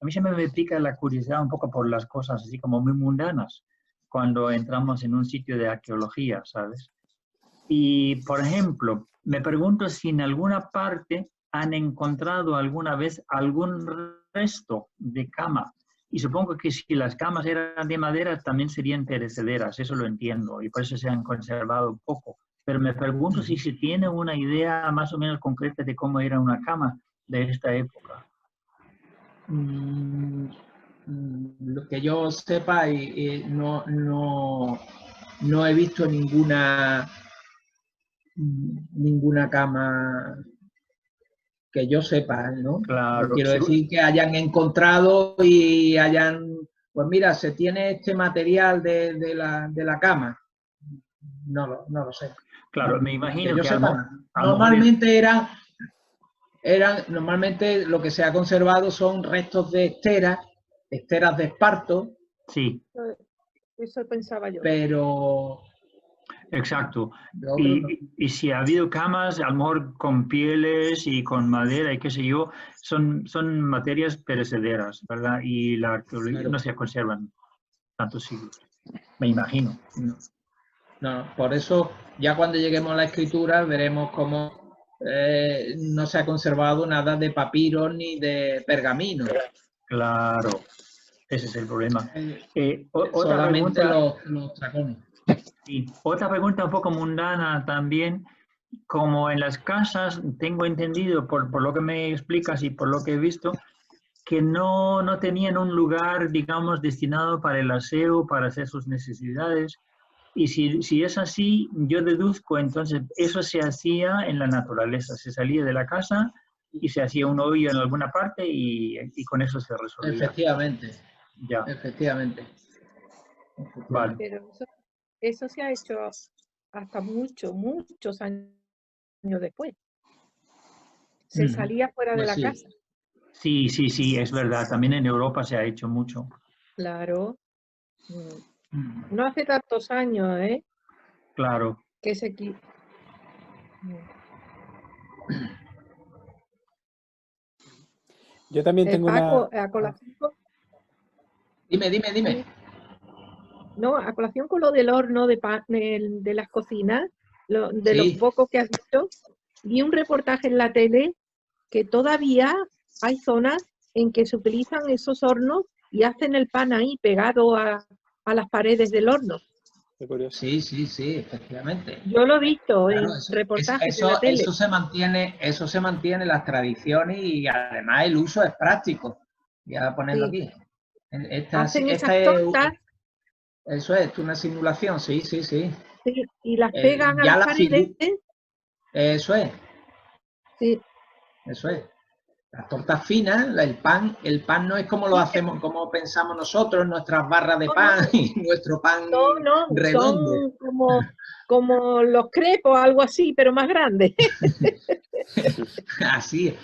[SPEAKER 3] mí siempre me pica la curiosidad un poco por las cosas así como muy mundanas cuando entramos en un sitio de arqueología, ¿sabes? Y, por ejemplo, me pregunto si en alguna parte han encontrado alguna vez algún resto de cama. Y supongo que si las camas eran de madera también serían perecederas, eso lo entiendo, y por eso se han conservado un poco. Pero me pregunto si se tiene una idea más o menos concreta de cómo era una cama de esta época.
[SPEAKER 2] Lo que yo sepa, no he visto ninguna cama que yo sepa, ¿no?
[SPEAKER 3] Claro.
[SPEAKER 2] Quiero decir que hayan encontrado y hayan, pues mira, se tiene este material de la cama. No lo sé.
[SPEAKER 3] Claro, me imagino
[SPEAKER 2] que yo
[SPEAKER 3] que
[SPEAKER 2] sepa, normalmente normalmente lo que se ha conservado son restos de esteras de esparto.
[SPEAKER 3] Sí.
[SPEAKER 4] Eso pensaba yo.
[SPEAKER 2] Pero...
[SPEAKER 3] Exacto. Y si ha habido camas, a lo mejor con pieles y con madera y qué sé yo, son materias perecederas, ¿verdad? Y la arqueología no se conservan tantos siglos, me imagino.
[SPEAKER 2] No, por eso ya cuando lleguemos a la escritura veremos cómo no se ha conservado nada de papiros ni de pergamino.
[SPEAKER 3] Claro, ese es el problema.
[SPEAKER 2] Solamente los dragones.
[SPEAKER 3] Sí. Otra pregunta un poco mundana también, como en las casas, tengo entendido por lo que me explicas y por lo que he visto, que no tenían un lugar, digamos, destinado para el aseo, para hacer sus necesidades. Y si es así, yo deduzco, entonces eso se hacía en la naturaleza, se salía de la casa y se hacía un hoyo en alguna parte y con eso se resolvía.
[SPEAKER 2] Efectivamente,
[SPEAKER 3] Ya.
[SPEAKER 2] efectivamente.
[SPEAKER 3] Vale.
[SPEAKER 4] Pero eso se ha hecho hasta muchos años después. Se salía fuera de
[SPEAKER 2] Pues
[SPEAKER 4] la
[SPEAKER 2] sí.
[SPEAKER 4] casa.
[SPEAKER 3] Sí, es verdad. También en Europa se ha hecho mucho.
[SPEAKER 4] Claro. No hace tantos años, ¿eh?
[SPEAKER 3] Claro.
[SPEAKER 4] Que se quitó.
[SPEAKER 1] Yo también tengo
[SPEAKER 4] Paco,
[SPEAKER 1] una...
[SPEAKER 4] a colación
[SPEAKER 2] Dime.
[SPEAKER 4] no, a colación con lo del horno de las cocinas, de lo
[SPEAKER 2] Sí.
[SPEAKER 4] poco que has dicho, vi un reportaje en la tele que todavía hay zonas en que se utilizan esos hornos y hacen el pan ahí pegado a las paredes del horno.
[SPEAKER 1] Qué curioso.
[SPEAKER 2] Sí, efectivamente.
[SPEAKER 4] Yo lo he visto
[SPEAKER 2] Claro,
[SPEAKER 4] en reportajes de la tele.
[SPEAKER 2] eso se mantiene las tradiciones y además el uso es práctico. Voy a ponerlo
[SPEAKER 4] Sí.
[SPEAKER 2] aquí.
[SPEAKER 4] Hacen esas tortas.
[SPEAKER 2] Eso es una simulación, sí.
[SPEAKER 4] Sí, y las pegan a
[SPEAKER 2] Ya
[SPEAKER 4] las
[SPEAKER 2] la
[SPEAKER 4] paredes.
[SPEAKER 2] Eso es.
[SPEAKER 4] Sí.
[SPEAKER 2] Eso es. Las tortas finas, el pan no es como lo hacemos, como pensamos nosotros, nuestras barras de pan y nuestro pan redondo.
[SPEAKER 4] Son como los crepos, algo así, pero más grandes.
[SPEAKER 2] Así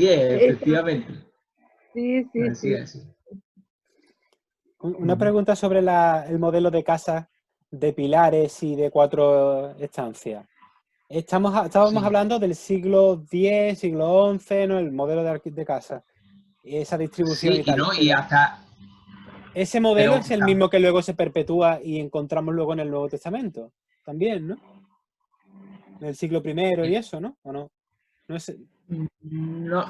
[SPEAKER 2] es, efectivamente.
[SPEAKER 4] Sí.
[SPEAKER 2] Así es.
[SPEAKER 1] Una pregunta sobre el modelo de casa de pilares y de 4 estancias. Estábamos hablando del siglo X, siglo XI, ¿no? El modelo de casa. Esa distribución y tal.
[SPEAKER 2] Y hasta...
[SPEAKER 1] Ese modelo es el mismo que luego se perpetúa y encontramos luego en el Nuevo Testamento. También, ¿no? En el siglo I y eso, ¿no? ¿O no?
[SPEAKER 2] No,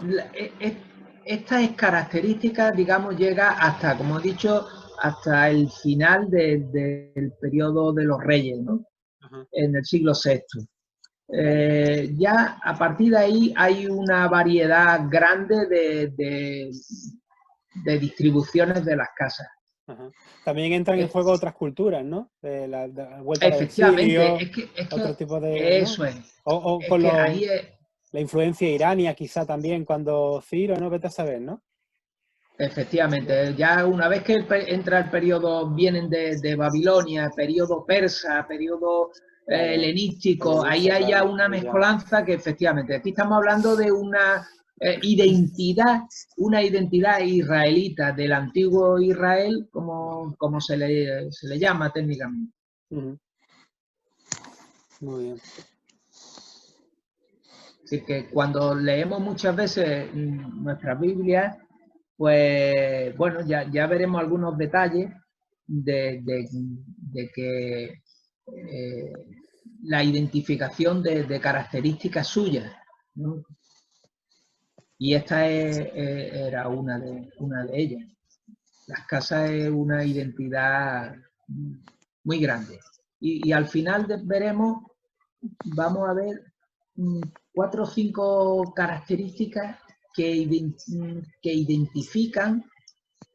[SPEAKER 2] esta característica, digamos, llega hasta, como he dicho, hasta el final del periodo de los reyes, ¿no? Ajá. En el siglo VI. Ya a partir de ahí hay una variedad grande de distribuciones de las casas.
[SPEAKER 1] Ajá. También entran en juego otras culturas, ¿no? De la vuelta del
[SPEAKER 2] exilio,
[SPEAKER 1] otro tipo de...
[SPEAKER 2] Eso, ¿no? Es.
[SPEAKER 1] O con la influencia irania quizá también cuando Ciro, ¿no? Vete a saber, ¿no?
[SPEAKER 2] Efectivamente, ya una vez que entra el periodo, vienen de Babilonia, periodo persa, periodo helenístico, ahí hay ya una mezcolanza que efectivamente, aquí estamos hablando de una identidad israelita del antiguo Israel, como se le llama técnicamente.
[SPEAKER 1] Muy bien.
[SPEAKER 2] Así que cuando leemos muchas veces nuestras Biblias, pues bueno, ya veremos algunos detalles de que la identificación de características suyas, ¿no? Y esta era una de ellas. Las casas es una identidad muy grande. Y al final vamos a ver 4 o 5 características que identifican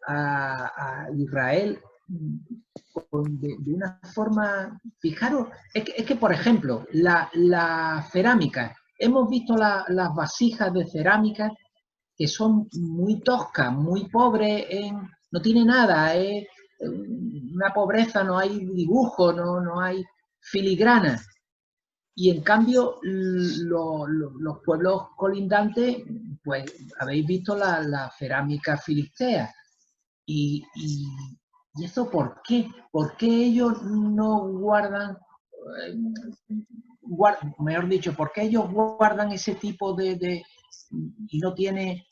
[SPEAKER 2] a Israel de una forma... Fijaros, es que por ejemplo, la cerámica, hemos visto las vasijas de cerámica que son muy toscas, muy pobres, no tiene nada, es una pobreza, no hay dibujo, no hay filigrana. Y en cambio, los pueblos colindantes, pues habéis visto la cerámica filistea. ¿Y eso por qué? ¿Por qué ellos no guardan, mejor dicho, por qué ellos guardan ese tipo y no tiene,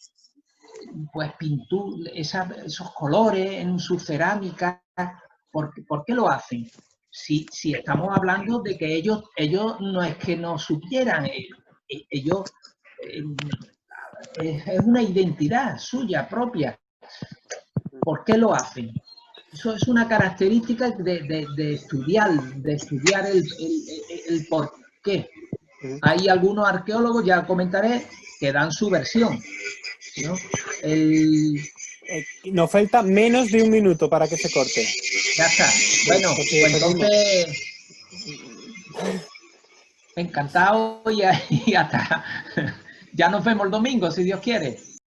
[SPEAKER 2] pues, pintura, esos colores en su cerámica? ¿Por qué lo hacen? Si estamos hablando de que ellos no es que no supieran, ellos es una identidad suya propia. ¿Por qué lo hacen? Eso es una característica de estudiar el por qué. Hay algunos arqueólogos, ya comentaré, que dan su versión. ¿no?
[SPEAKER 1] Nos falta menos de un minuto para que se corte.
[SPEAKER 2] Ya está. Bueno, pues entonces, encantado y hasta. Ya nos vemos el domingo, si Dios quiere.